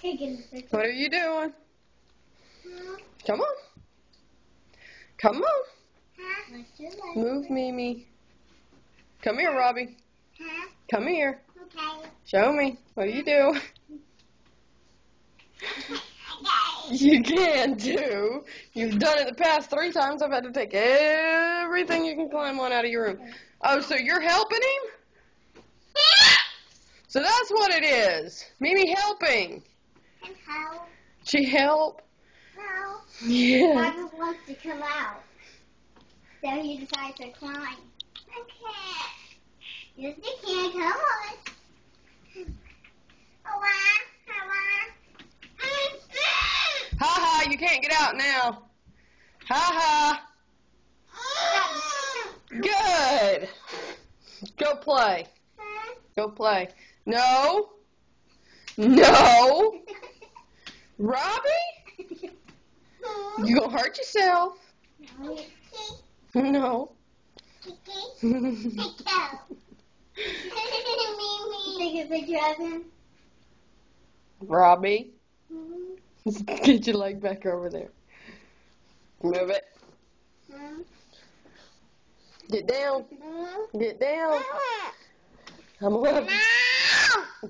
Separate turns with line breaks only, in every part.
Taking the picture.
What are you doing? Come on. Come on.
Huh?
Move, Mimi. Come here, Robbie.
Huh?
Come here.
Okay.
Show me. What do you do? You can do. You've done it the past 3 times. I've had to take everything you can climb on out of your room. Oh, so you're helping him? So that's what it is. Mimi helping.
And how?
She help?
No.
Yeah.
Bobby wants to come out. So he decides to climb. Okay. Yes, you can. Come on. Oh, wow.
Ha ha, you can't get out now. Ha ha. Good. Go play. Go play. No. No. Robbie? You gonna hurt yourself. No.
Take a picture of him.
Robbie? Get your leg back over there. Move it. Get down. Get down. I'm 11.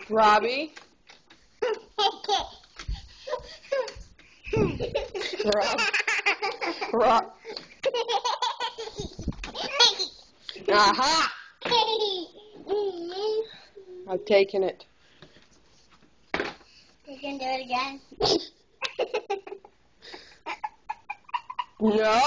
Robbie? Rob. Aha! I've taken it.
You can do it again.
No?